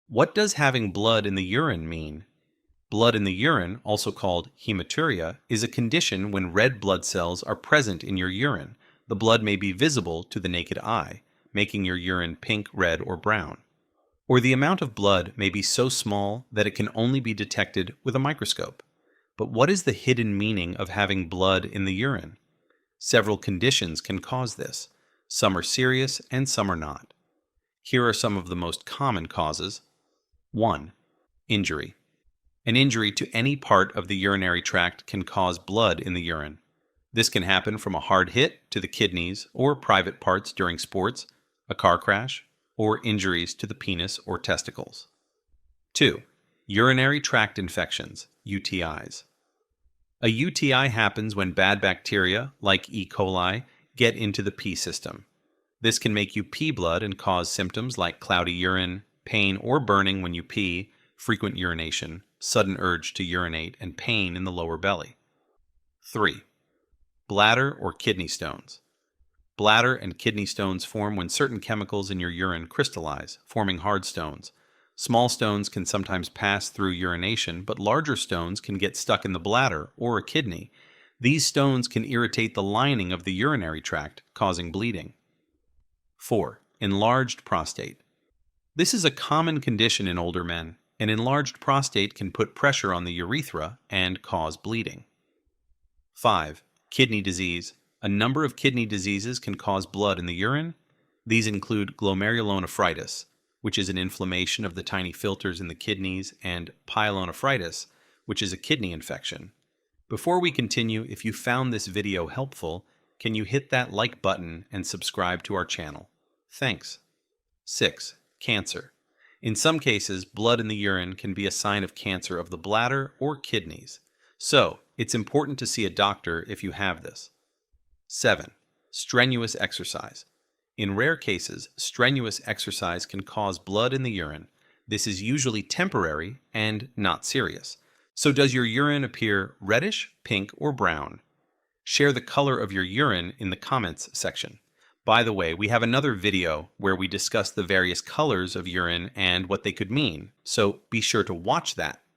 What does having blood in the urine mean? Blood in the urine, also called hematuria, is a condition when red blood cells are present in your urine. The blood may be visible to the naked eye, making your urine pink, red, or brown. Or the amount of blood may be so small that it can only be detected with a microscope. But what is the hidden meaning of having blood in the urine? Several conditions can cause this. Some are serious and some are not. Here are some of the most common causes. 1. Injury. An injury to any part of the urinary tract can cause blood in the urine. This can happen from a hard hit to the kidneys or private parts during sports, a car crash, or injuries to the penis or testicles. 2. Urinary tract infections, UTIs. A UTI happens when bad bacteria, like E. coli, get into the pee system. This can make you pee blood and cause symptoms like cloudy urine, pain or burning when you pee, frequent urination, sudden urge to urinate, and pain in the lower belly. 3. Bladder or kidney stones. Bladder and kidney stones form when certain chemicals in your urine crystallize, forming hard stones. Small stones can sometimes pass through urination, but larger stones can get stuck in the bladder or a kidney. These stones can irritate the lining of the urinary tract, causing bleeding. 4. Enlarged prostate. This is a common condition in older men. An enlarged prostate can put pressure on the urethra and cause bleeding. 5. Kidney disease. A number of kidney diseases can cause blood in the urine. These include glomerulonephritis, which is an inflammation of the tiny filters in the kidneys, and pyelonephritis, which is a kidney infection. Before we continue, if you found this video helpful, can you hit that like button and subscribe to our channel? Thanks. 6. Cancer. In some cases, blood in the urine can be a sign of cancer of the bladder or kidneys. So, it's important to see a doctor if you have this. 7. Strenuous exercise. In rare cases, strenuous exercise can cause blood in the urine. This is usually temporary and not serious. So does your urine appear reddish, pink, or brown? Share the color of your urine in the comments section. By the way, we have another video where we discuss the various colors of urine and what they could mean, so be sure to watch that.